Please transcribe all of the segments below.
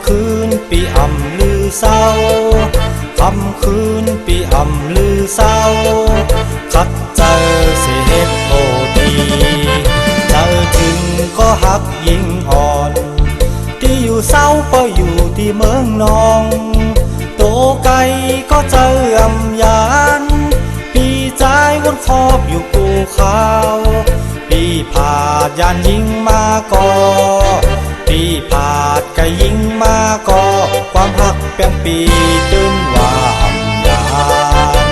คืนปีอ่ำลือเศร้าคำคืนปีอ่ำลือเศร้าคัดเจอเสียเหตุโอทีเจอถึงก็หักยิ่งอ่อนที่อยู่เศร้าก็อยู่ที่เมืองนองโตไกลก็เจออำยานปีใจวนคอบอยู่กูขาวปีผาดยานยิงมาก่อปีผาดก็ยิงมาก่อความหักเปียงปีตึงว่าอำยาน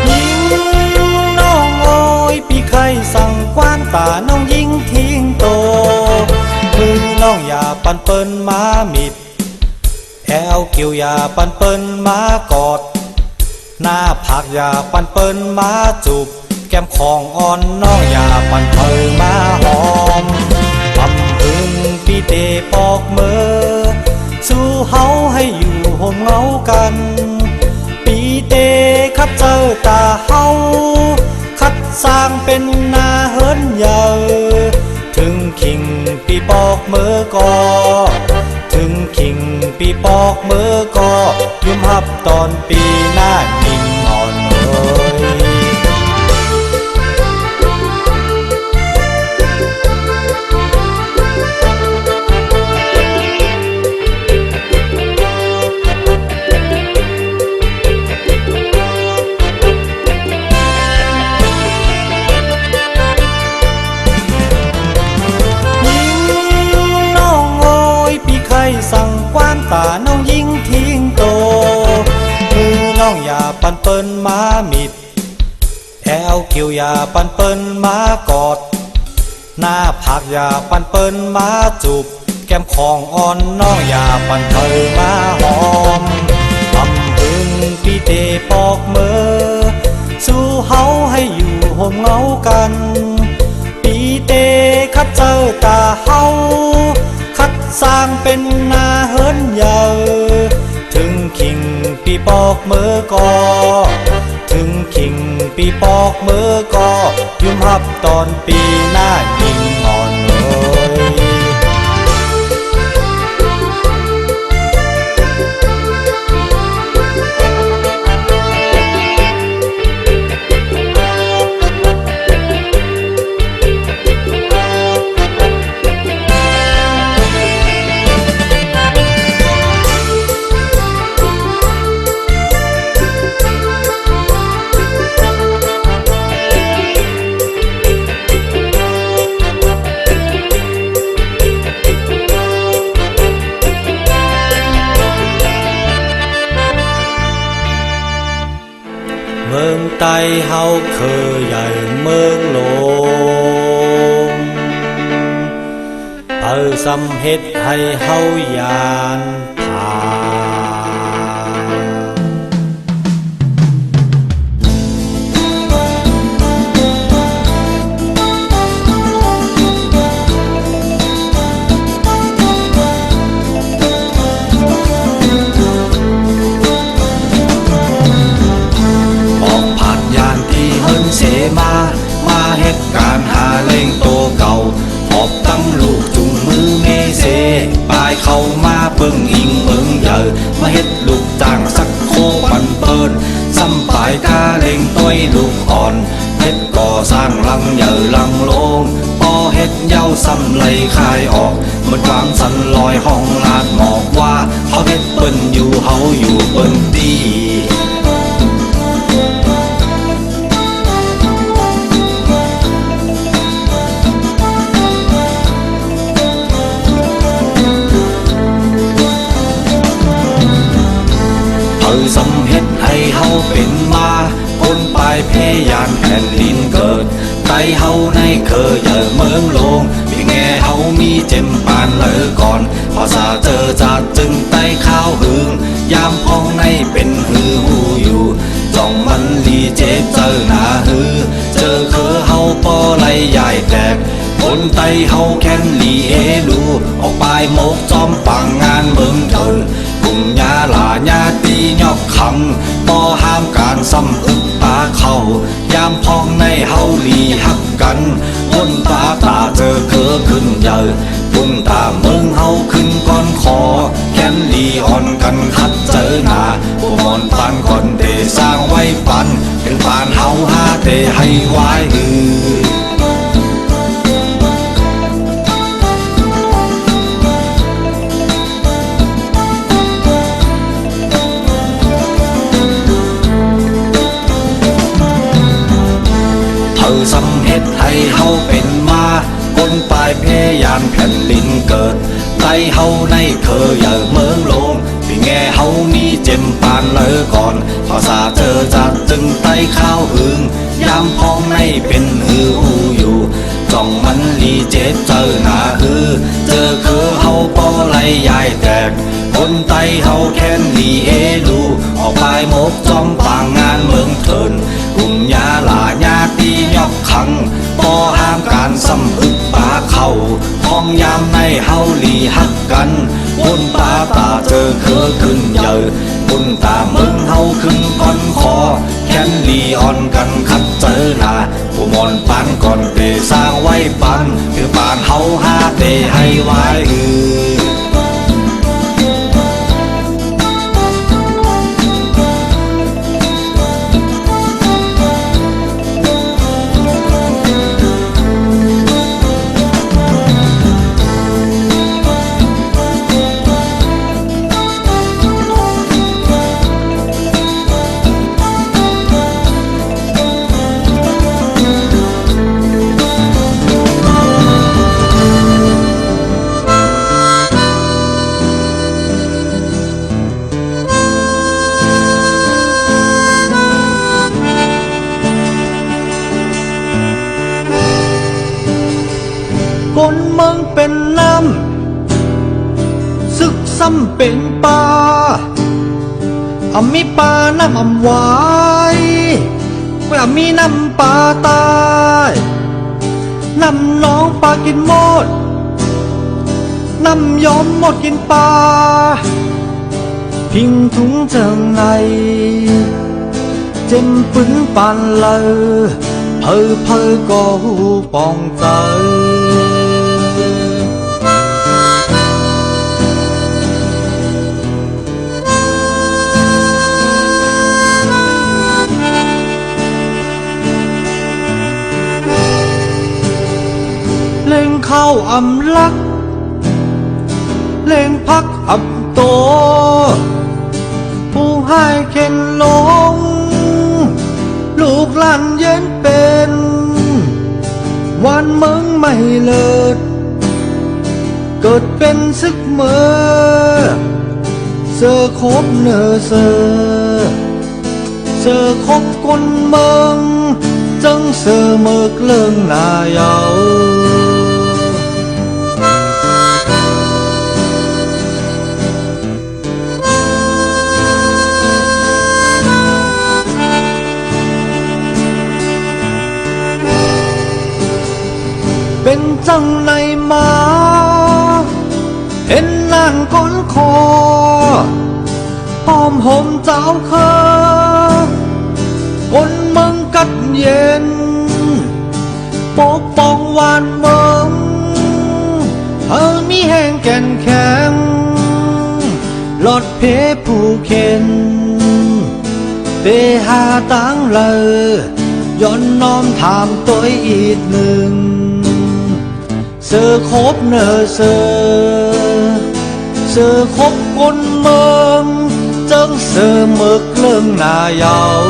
ยิงน้องโอยปีไข่สั่งกว้านตาน้องยิงทิ้งโตมือน้องอย่าปันเปิ้นมามิดแอวเกี่ยวอย่าปันเปิ้นมากอดหน้าผักอย่าปันเปิ้นมาจูบแก้มของอ่อนน้องอย่าปันเปิ้นมาหอมทำพึงปีเตปอกมือสู้เฮาให้อยู่ห่มเงากันปีเตคัดเจอตาเฮาคัดสร้างเป็นนาเฮิรนใหญ่ถึงขิงปีปอกมือก็ถึงขิงปีปอกมือก็ยุ่มหับตอนปีหน้านิ่งอ่อนสั่งกว้านตาน้องยิงทิ้งโตมือน้องอย่าปันเปิ้นมามิดแอวเกี่ยวอย่าปันเปิ้นมากอดหน้าผักอย่าปันเปิ้นมาจูบแก้มของอ่อนน้องอย่าปันเปิ้นมาหอมทำพึงปีเตปอกมือสู้เฮาให้อยู่ห่มเงากันปีเตคัดเจอตาเฮาคัดสร้างเป็นนาเฮิรนใหญ่ถึงขิงปีปอกมือก็ถึงขิงปีปอกมือก็ยุ่มหับตอนปีหน้ายิ่งอ่อนเมืองใต้เฮาเคยใหญ่เมืองหลวงสำเฮ็ดให้เฮายานผามาเหตุการณ์หาเล่งโตเก่าหอบตั้งลูกจุงมือเมเสปลายเข้ามาเบิ่งอิงเบิ่งเยอะมาเฮ็ดลูกจ้างสักโคปันเปิ้นซ้ำปลายกาเล่งต้อยลูกอ่อนเฮ็ดก่อสร้างลังเยอะลังโลงพอเฮ็ดเย้าซ้ำไหลคายออกเหมือนความสันลอยห้องลาดหมอกว่าเขาเฮ็ดเปิ้นอยู่เฮาอยู่เปิ้นตีสำเฮ็ดให้เฮาเป็นมาคนปลายเพยานแผ่นดินเกิดไกลเฮาในเคยเยอะเมืองโลงพี่แง่เฮามีเจ็มปานเลอก่อนภาษาเจอจัดจึงไต้ข้าวหึงยามพ้องในเป็นหือหูอยู่จ้องมันลีเจ็บเจอหนาหือเจอเคอเฮาปอไหลใหญ่แตกคนไต้เฮาแค้นลีเอลูออกปลายโมกจอมปังงานเมืองเถินกุ่มยาหลาญาตียอกขังต่อห้ามการซ้ำอึกปาเข้ายามพ้องในเฮาลีหักกันคนตาเจอเคอขึ้นเยอะ บุญตาเมืองเฮาขึ้นก่อนขอแค้นลีอ่อนกันคัดเจอหน้าผู้มอนปานก่อนเตสร้างไว้ปันเป็นปานเฮาหาเตให้ไว้สำเฮ็ดให้เฮาเป็นมาคนปลายเพยานแผ่นดินเกิดไตเฮาในเคยอย่าเมืองลงที่แง่เฮานี่เจ็มปานเลยก่อนภาษาเจอจัดจึงไตข้าวหึงยามพองในเป็นหืออูอยู่จ้องมันลีเจ็บเจอหน้าหือเจอคือเฮาปอไหลยายแตกคนไตเฮาแค้นลีเอลูออกไปหมกจอมปางงานเมืองเถินกุมยาลาญาตียอกขังต่อห้ามการสำอึกปาเข้าห้องยามในเฮาลีหักกันบนปาตาเจอเคอขึ้นเยอะบนตาเมืองเฮาขึ้นก่อนคอแค้นลีอ่อนกันคัดเจอหน้าผู้มอนปานก่อนเตสร้างไว้ปันคือปานเฮาหาเตให้ไว้คนเมืองเป็นน้ำศึกซ้ำเป็นป่ามีป่าน้ำหวายก็มีน้ำป่าตายน้ำน้องป่ากินหมดน้ำยอมหมดกินป่าพิงถุงเจิงในเจ็มปึ้นปานเลยเพอก็หูปองใจเล่งเข้าอำลักเล่งพักอำโตผู้ให้เข็นลงลูกหลานเย็นเป็นวันเมืองไม่เลิศเกิดเป็นซึกเมื่อเสือคบเนอเสือคบคนเมืองจังเสือเมือกเลื่องนายาวเป็นจังในมาเห็นนางก้นคอหอมห่มเจ้าเคอคนเมืองกัดเย็นปกป้องวานเมืองมีแห้งแก่นแข็งหลอดเพผู้เข็นเปหาตังเลยย้อนน้อมถามตัวอีกหนึ่งเสือคบเนอเสือคบคนเมืองจังเสือเมือกเลื่องนายาว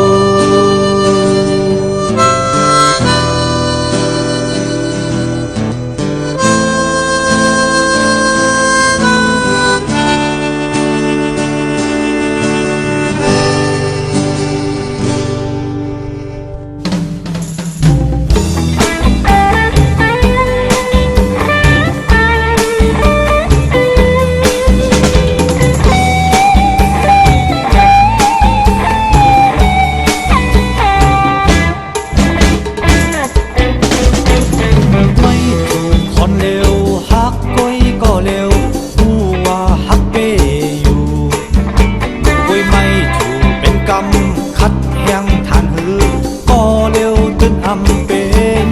คัดแห่งฐานหือก็เร็วจนอำเป็น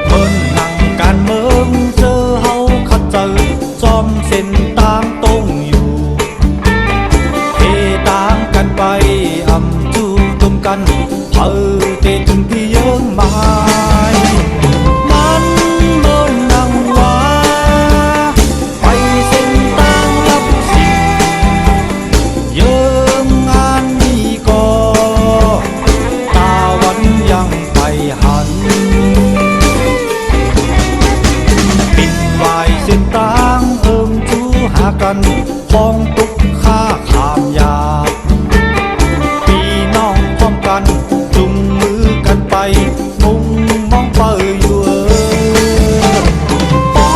เพิ่นนั่งการเมืองเจอเฮา กันเธอเตะถึงที่เยอะมายมันเมินนังว่าไปเส้นทางลับสิเยอะงานนี้ก็ตาวันยังไปหันปิดวายเส้นทางจูหากันพ้องตุกข้าขามยาพี่น้องพร้อมกันจุงมือกันไปมุ่งมองเปิดอยู่ปอ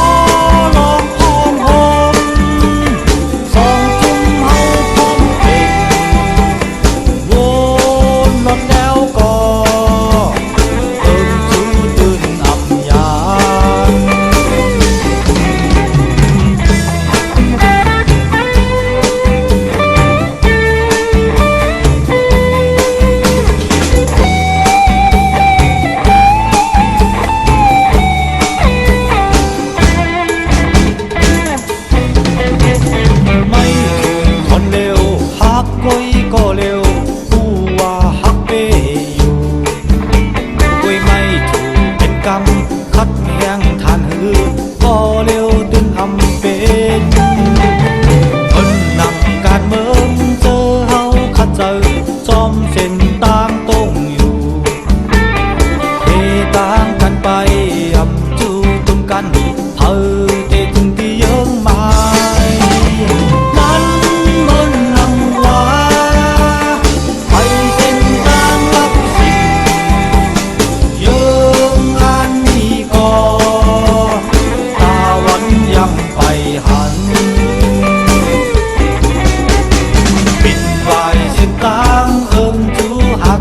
ลองพร้อมหมสองจุ่มเฮาพร้อมเก่งวนรถแล้วก็จูตื่นอับยาก็เร็วผู้ว่าฮักเปอยู่กุยไม่ถูกเป็นกรรมคัดแย้งทานหือก็เร็วดึงอำเป็นเพิ่นนำการเมืองเจอเฮาขัดเจอจอมเส้นต่างตรงอยู่เทต่างกันไปอำจูตุมกันเธอเตะถึงที่เยิ่งไม้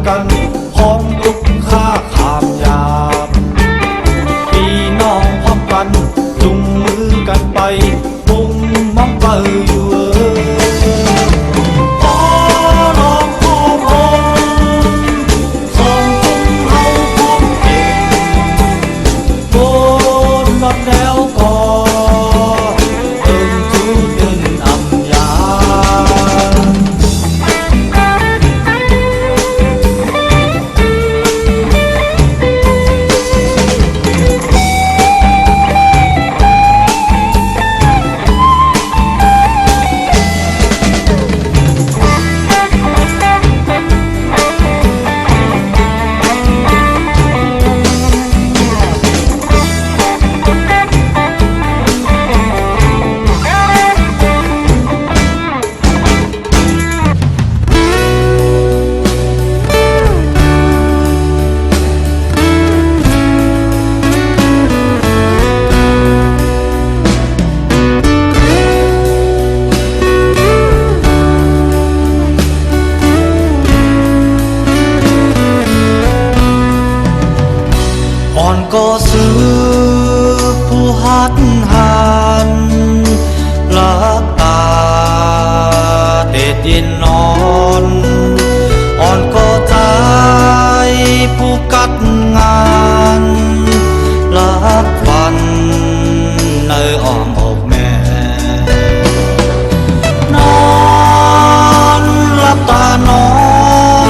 กันพ้องทุกข้าขามยาพี่น้องพร้อมกันจุงมือกันไปมุ่งมองไปอยู่ขอลองขอพงสองจุงเฮาพร้อมเก่งบนรถแล้วก็จูดึงอับยาก็ซื้อผู้หัดหันหลับตาเด็ดยินนอนอ่อนก็ใจผู้กัดงานหลับฝันในอ้อมอกแม่นอนหลับตานอ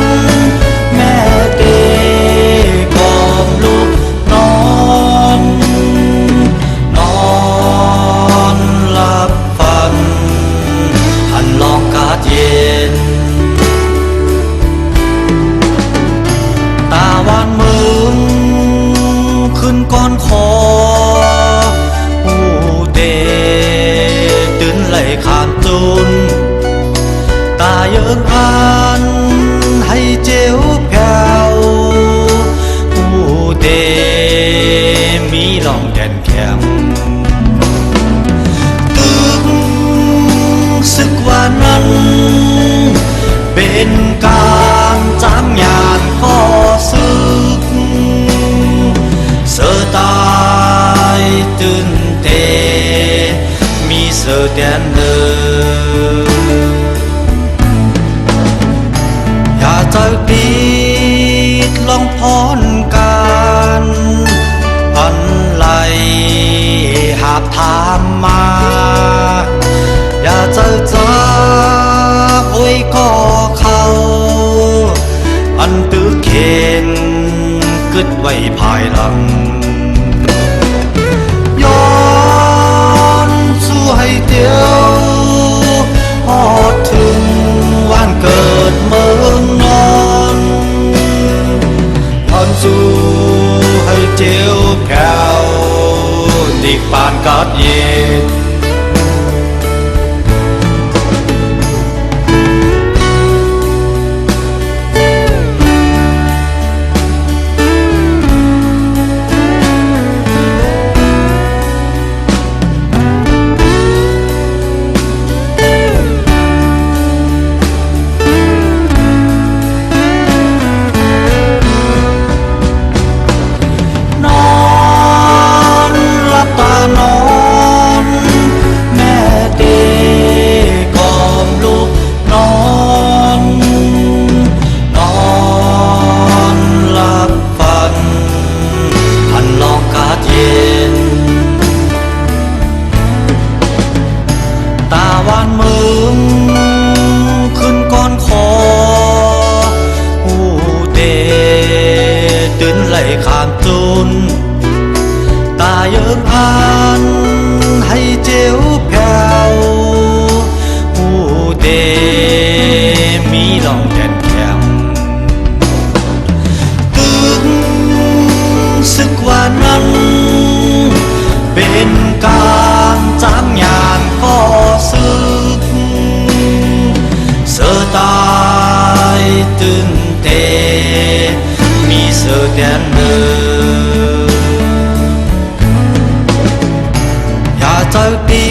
นแม่เตกอมลูกนอนหลับฝันหันลองกาดเย็นตาวันมึงขึ้นก้อนคอผู้เดตื่นไหลขามจุนตาเยิงอ่านให้เจียวแผ่วผู้เดมีลองแดนแข็งตึกสึกว่านั้นเป็นการจามยานก็สึกเสือตายตื่นเตมีเสือแดนเดิมอย่าใจปิดลองพรกันอันไหลหาบถามมาอย่าเจอจ้าโอ้ยก็เขาอัน นตึกเข็นกึดไว้ภายหลังย้อนสู่ให้เดียวฮอดถึงวันเกิดเมืองนอนย้อนสู่ให้เจียวแผ่วดิกปานกัดเย็นข้ามจุนตาเยิงอ่านให้เจียวแผ่วหูเดมีลองแก่นแข็งตึงสึกว่านั้นเป็นการจางยานก็สึกเสือตายตื่นเตมีเสือแดนเดินอย่าใจปิ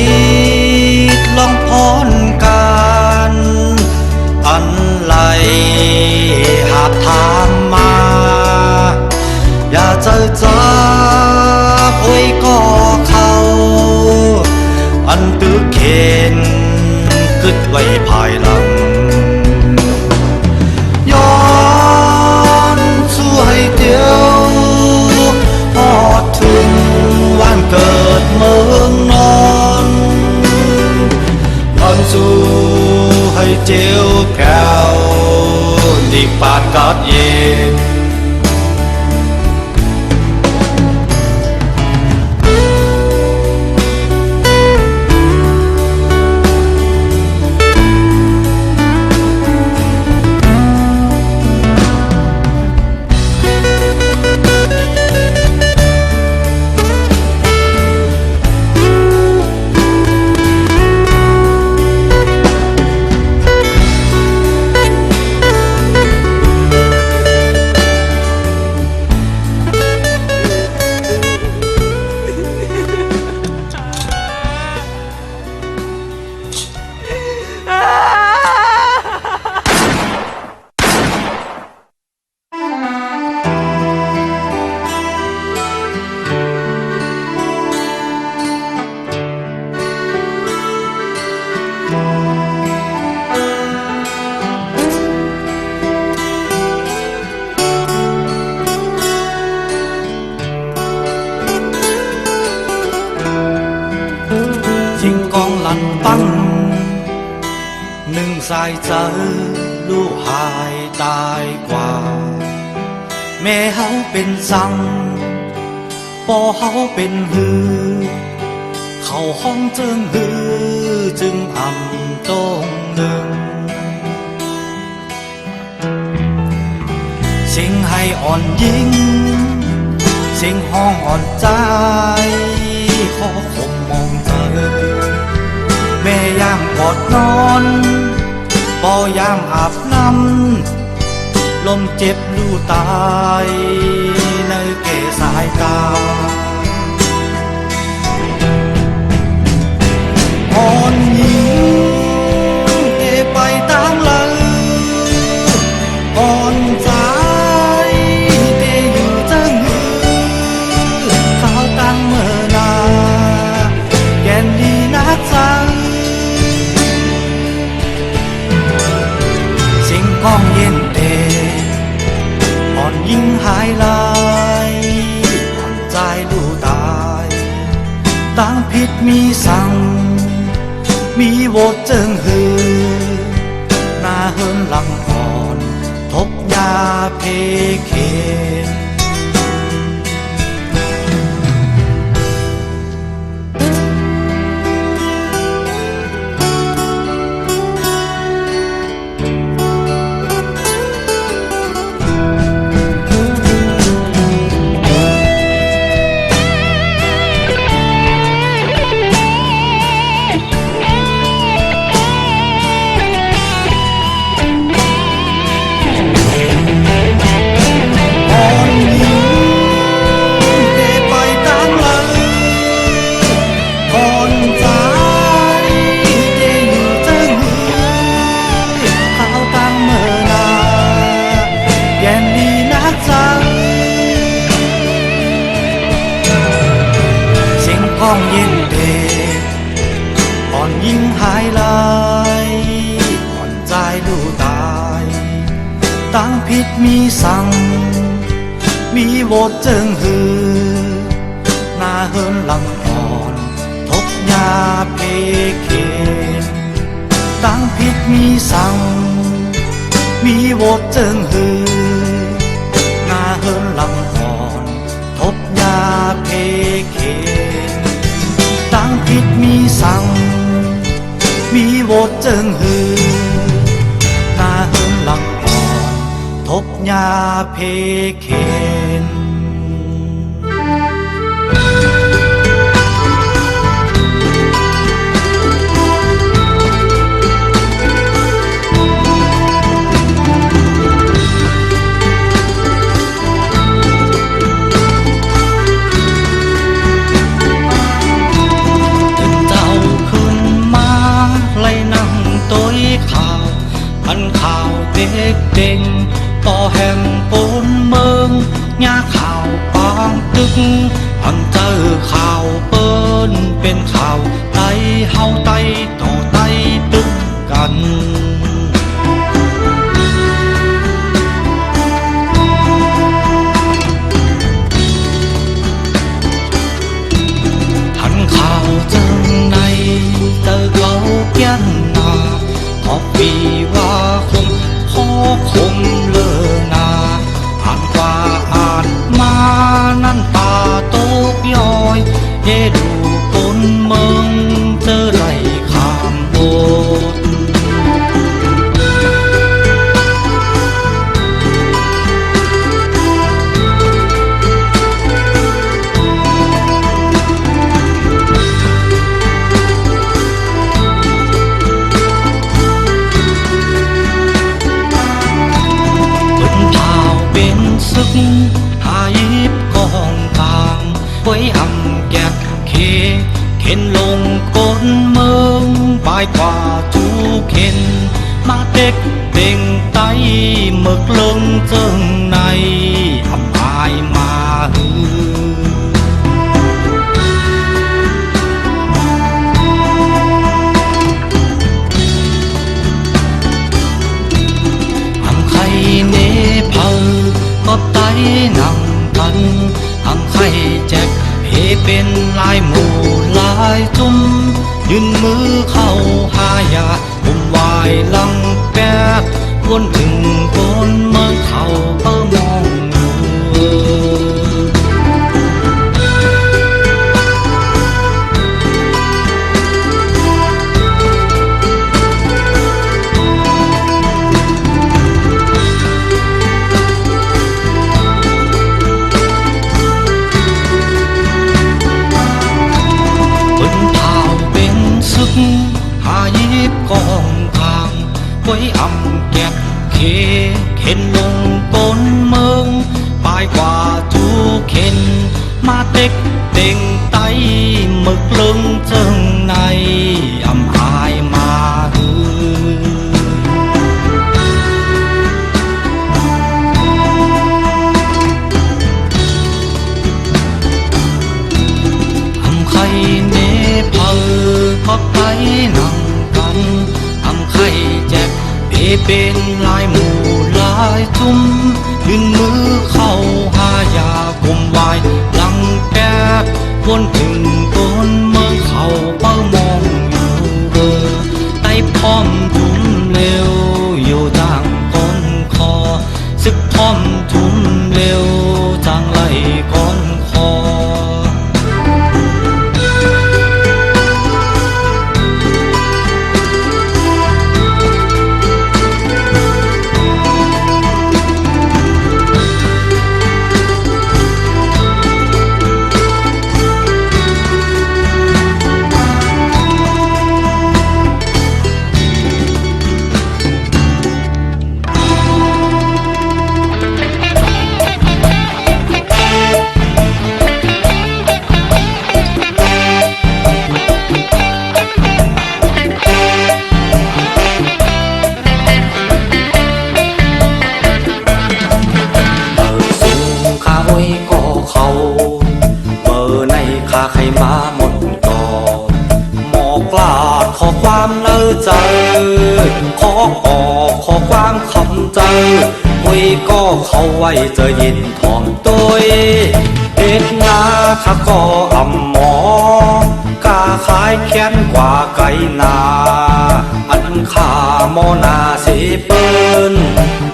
ดลองพรกันอันไหลหากถามมาอย่าใจจับไว้ก็เขาอันตึกเข็นกึดไว้ภายหลังให้เดียวฮอดถึงวันเกิดเมืองนอนย้อนสู่ให้เจียวแผ่วดิกปานกัดเย็นตั้งหนึ่งสายใจลูกหายตายกว่าแม่เฮาเป็นสังป่อเฮาเป็นหือเข้าห้องเจิงหือจึงอ่ำตรงหนึ่งสิ่งให้อ่อนยิ่งสิ่งห้องอ่อนใจขอคงมองเธอแม่ยามกอดนอนปอยามอาบน้ำลมเจ็บลู่ตายในเกสายตาอ่อนยิ่งเอไปตามเลยอ่อนใจเตอยู่จังหือขาวตั้งเมื่อนาแก่นดีนักใจห้องเย็นเตอ่อนยิ่งหายลายอ่อนใจดูตายตั้งผิดมีสั่งมีโวดเจิงหือหน้าเฮินลำอ่อนทบ ยาเพเคน ห้องเย็นเดอ่อนยิ่งหายลายอ่อนใจดูตายตั้งผิดมีสั่งมีโวดเจิงหือหน้าเฮินลำอ่อนทบยาเพเคนตั้งผิดมีสั่งมีโวดเจิงหือหน้าเฮินลำอ่อนทบยาเพเคนตั้งผิดมีสั่งมีโวดเจิงหือหน้าเฮินลำอ่อนทบยาเพเคนพันข่าวเด็กเด่งต่อแห่งปูนเมืองยาข่าวปางตึกพันเจอข่าวเปิ้นเป็นข่าวไตเฮาไตต่อไตตึกกันพันข่าวเจิงในเตอเขาเกี้ยนนาขอปีว่าคงพอคงเลอนาอ่านกว่าอ่านมานั่นตาตกย้อยเยดูคนเมืองเจอไหลข้ามโบสซึกหายิบกองทางไว้หำแกะเคเข็นลงก้นเมืองปลายกว่าจูเข็นมาเด็กเด่งไตหมึกลงเจิงในทำอายมาหือำไข่เนเพอก็ไตนั่งกันทำไข่แจกเฮเป็นลายหมู่ลายจุ่มยืนมือเข้าหายาผมวายลังแป๊ดวนถึงคนเมืองเขาเปิมองหายิบกองทางไว้อำแกะเคเข็นลงก้นเมืองปลายกว่าจูเข็นมาเต็กเต่งไตหมึกลึงเจิงในอำอายมาหือำไข่เนเพอก็ไตนั่งกันทำไข่แจกเปเป็นลายหมู่ลายจุ่มยืนมือเข้าหายาคุมวายลังแก๊ดวนถึงก้นเมืองเขาเป้ามองอยู่ไต้พร้อมจุ่มเร็วอยู่ต่างก้นคอซึ ดพร้อมทุ่มเร็วจางไหลก้อนคอข้าใครมาหมดก่อนหมอกลาดขอความเลิศเจอขอออกขอความคำเจอไว้ก็เข้าไว้เจอยินถ่อมตัวเอ็ดนาข้าก็อ่ำหมอกาขายแค้นกว่าไก่นาอันข้าโมนาสีเปิ้น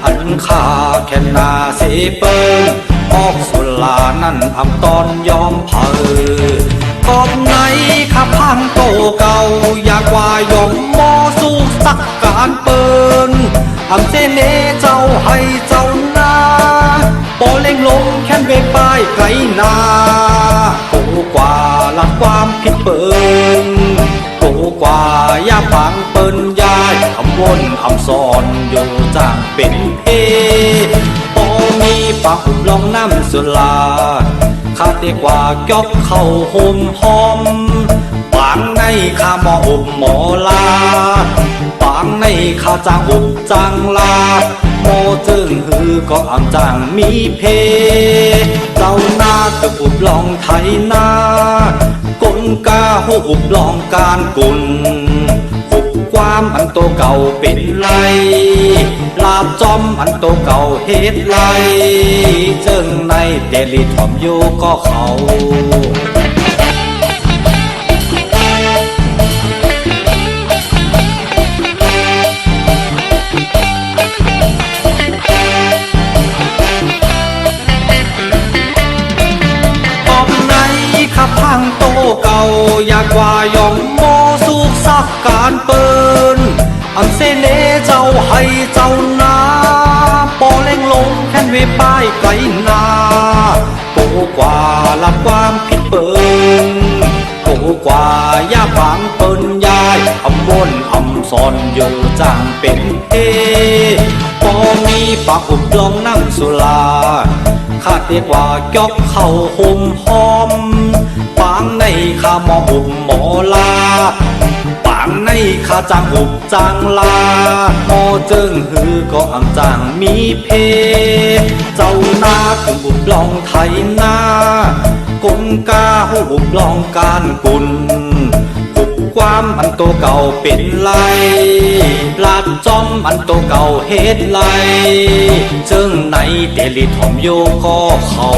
อันข้าแค้นนาสีเปิ้นออกสุลานั่นอำตอนยอมเผอกอบไหนข้าพังโตเก่าอยากว่ายอมมอสู้สักการเปิ้นอำเจเนเจ้าให้เจ้านาปอเล่งลงแค้นเวป้ายไกลนาโตกว่าลัดความผิดเปิ้นโตกว่ายาปังเปิ้นยายอำวนอำสอนอยู่จ้างเป็นเพมีปากหุบลองน้ำสุลาข้าเตียกว่ายกเข้าห่มหอมปางในข้าหมออุบหมอลาปางในข้าจางอุบจางลาโมจึงฮือก็อ่ำจางมีเพเจ้าหน้ากับอุบลองไทยนากลกาหูอุบลองการกุลความอันโตเก่าเป็นไรลาบจอมอันโตเก่าเฮ็ดไรเจิงในเดลิทอมอยู่ก็เขาตอบไหนข้าพังโตเก่าอยากว่ายอมโมสุกสักการเปิ้นอันเซเนเจ้าให้เจ้านาปอเล่งลงแค่นเวป้ายไกลนาโตกว่าลับความผิดเปิ้นโตกว่ายาฝังเปิ้นยายอำวนอำสอนอยู่จางเป็นเพปอมีปากอุบลองนั่งสุลาข้าเรียกว่ายกเข้าห่มหอมปางในข้าหมออุบหมอลาปางในข้าจางอุบจางลาโมเจิงฮือก็อ่ำจางมีเพเจ้านาถึงอุบลองไทยนากลกาหูอุบลองการกุลอุบความอันโตเก่าเป็นไรลาดจอมอันโตเก่าเฮ็ดไรเจิงในเดลิทอมโยก็เขา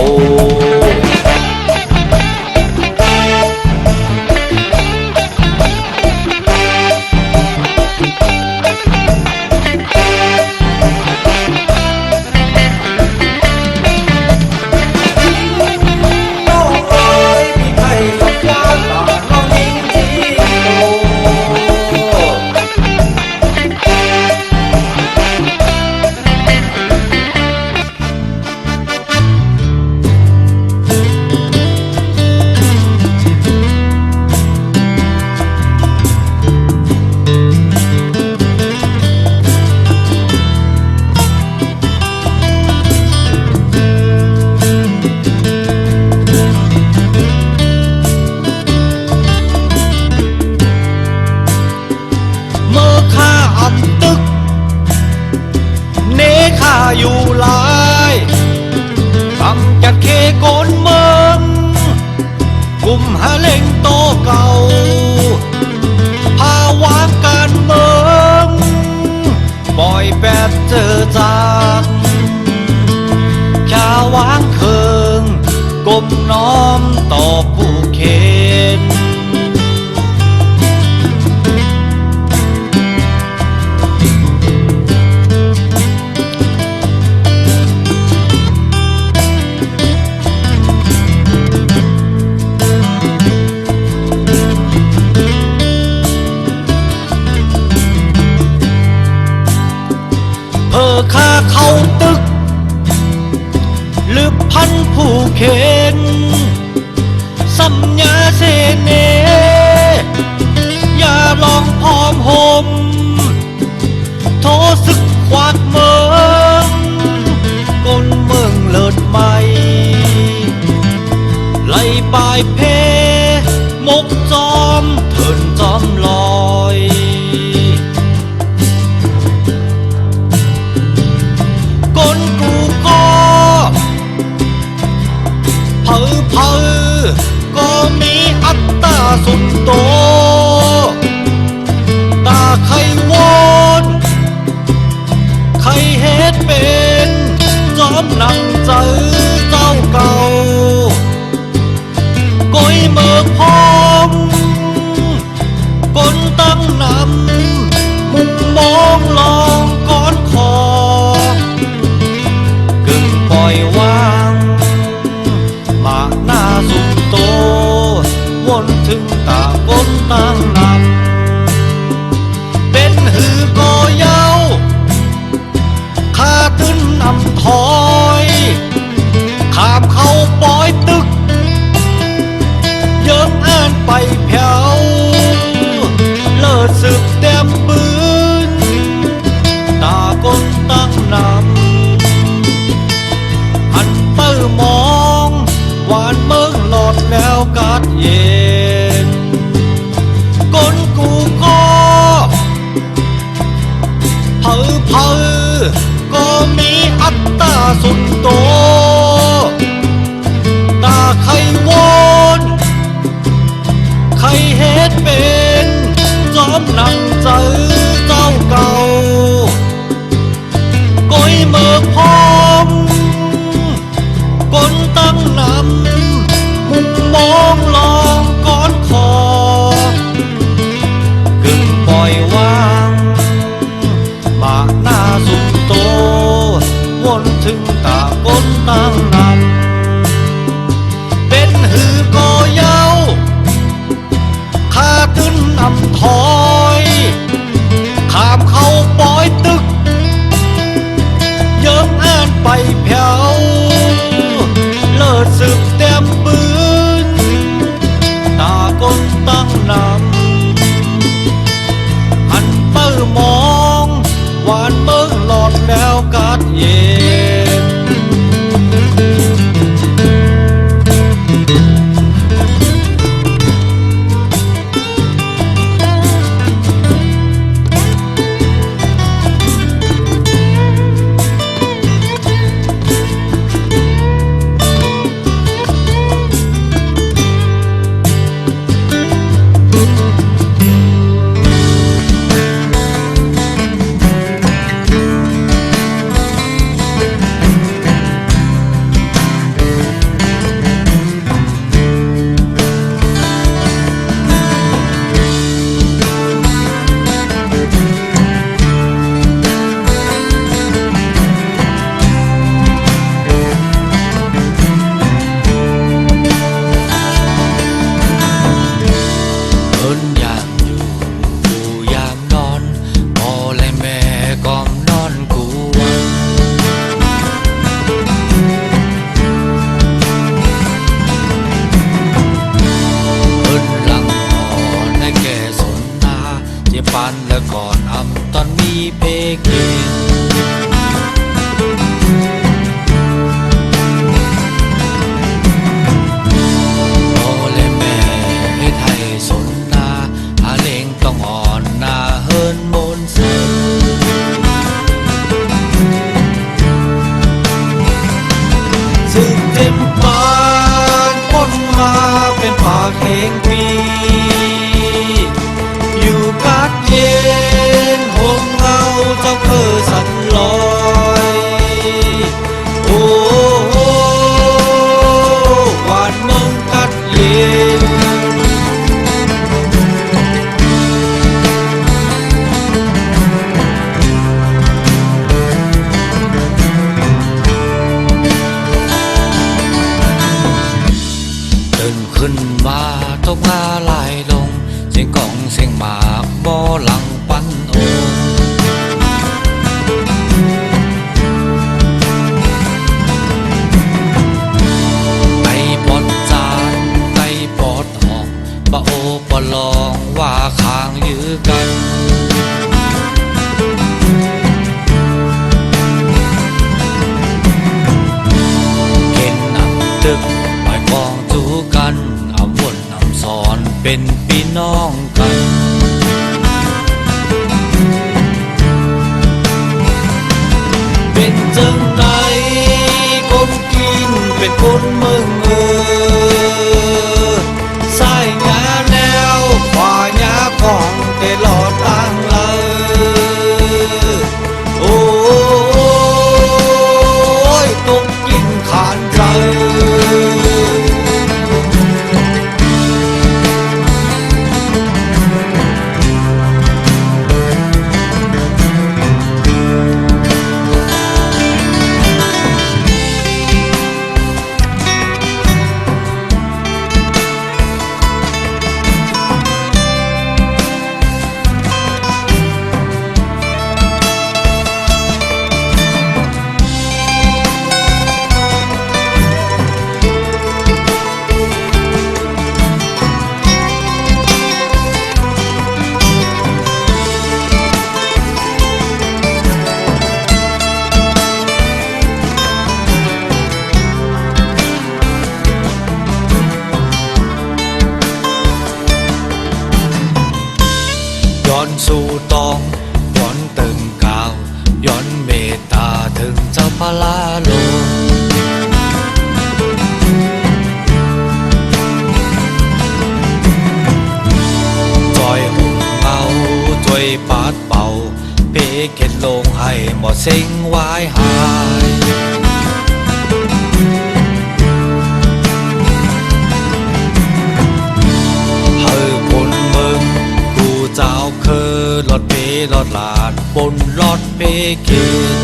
พันผู้เข็นสัญญาเสเนอย่าลองพร้อมหมโทศึกควักเมืองกลเมืองเลิศใหม่ไล่ปลายเพมกจอมเถินจอมลอยกลกูก็เผอก็มีอัตตาสุดโตตาใครวอนใครเฮ็ดเป็นจอมหนังเจอเจ้าเก่าก้อยเมื่อพร้อมกลตั้งนำมุมมองลองก้อนคอกึ่งปล่อยวางมาหน้าสุดโตวนถึงตากลตั้งนำเป็นหือก็เย้าข้าตื้นนำถอยข้ามเข้าปอยตึกเยิ้มอ่านไปแผ่วเลิศศึกเต็มปืนตากลตั้งนำอันเตอร์มองหวานเมืองหลอดแล้วกัดเย็นกลกูก็เผอก็มีอัตตาสุดโตตาใครวอนใครเฮ็ดเป็นจอมหนังเจอเจ้าเก่าก้อยเมื่อพร้อมกลตั้งนำมุมมองลองก้อนคอกึ่งปล่อยวางมาหน้าสุดโตวนถึงตากลตั้งนำเป็นหือก็เย้าข้าตื้นนำถอยข้ามเข้าปอยตึกเยิ้มอ่านไปแผ่วเลิศศึกเต็มปืนตากลตั้งนำอันเตอร์มองหวานเมืองหลอดแล้วกัดเย็นปันแล้วก่อนอำตอนมีเพเก่งโอและแม่ให้ไทยสนนาหาเลงต้องอ่อนนาเฮินมนเสนซึ่งเต็มปานพ้นมาเป็นปากแห่งปีกัดเย็นห่มเงาเจ้าคือสันลอยโอ้หวานเมืองกัดเย็นตื่นขึ้นมาต้องหา ดึกหมายปองจูกันอำวนอำสอนเป็นพี่น้องกันเป็นจังใดคนกินเป็นคนเมืองสายหญ้าแนวฝ่าหญ้าของแต่หลอดทางเลยโอ้ยต้องกินขานใจย้อนสู่ตองย้อนตึงกาวย้อนเมตตาถึงเจ้าพระลาโลจอยหุ่นเงาจวยปาดเป่าเพเข็ดลงให้หมดสิ่งวายหายเจ้าคือรถเปรถลาดบนรถเปเกน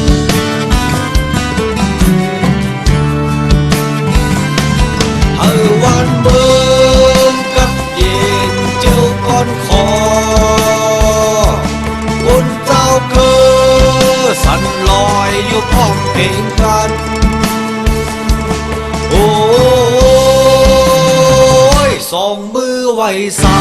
เฮาวันเบิ่งกับเย็นเจ้าก้อนคอบนเจ้าคือสั่นลอยอยู่พร้อมเพลงกันโอ้ยสองมือไว้สา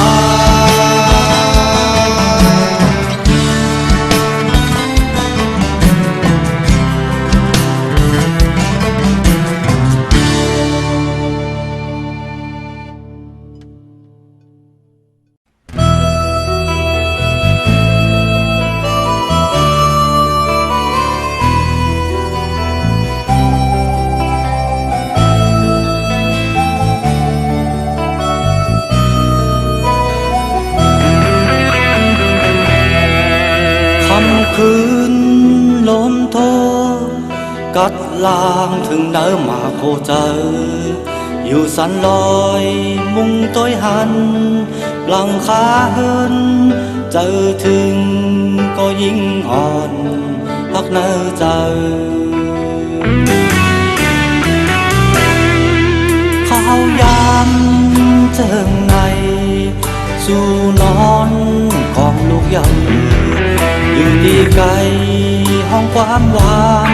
คืนลมโทกัดลางถึงเนื้อมาโคเจออยู่สันลอยมุงต้อยหันหลังคาเฮินเจอถึงก็ยิ่งอ่อนพักเนื้อเจอข้าวยามเจิงในสู่นอนของลูกยังอยู่ที่ไกลห้องความหวาน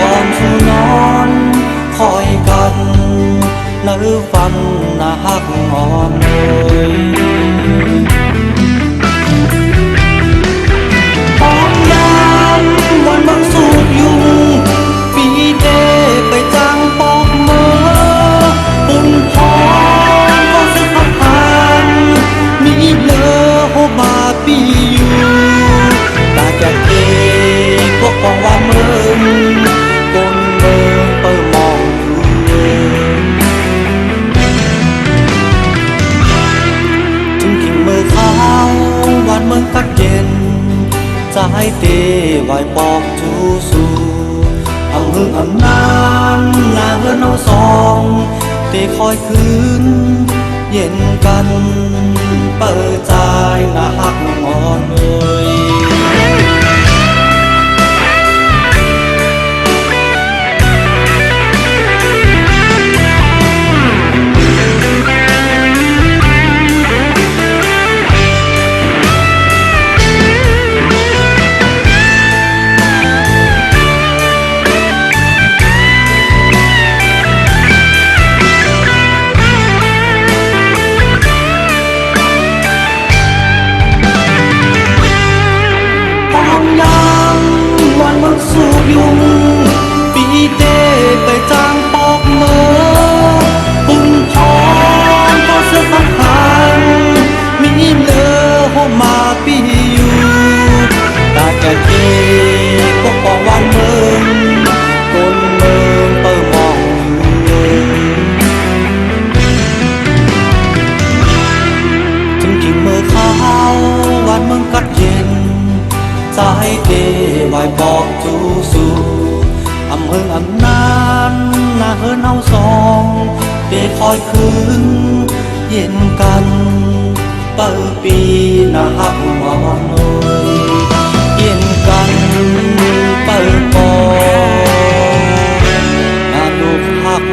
ก่อนสู่นอนคอยกันเนื้อฟันหน้าหักอ่อนเลยห้องยามวันบังสูดยุงปีเดไปจ้างปอกเมื่อปุ่นพอก็สึกผ่านมีเลอโฮบาปีอยู่จากเด็กพวกของว่าเมืองบนเมืองเปิดมองถึงกิ่งมือขาววันเมืองตักเย็นใจเตไหวปอกจูสูอำหึงอำนานหน้าเฮือนเอาสองเตคอยคืนเย็นกันเปิดใจหน้าหักอ่อนเลย เนาสองเดคอยคืนเย็นกันเปิดปีนะฮักหมอนเลยเย็นกันเปิดปอนะลูกฮัก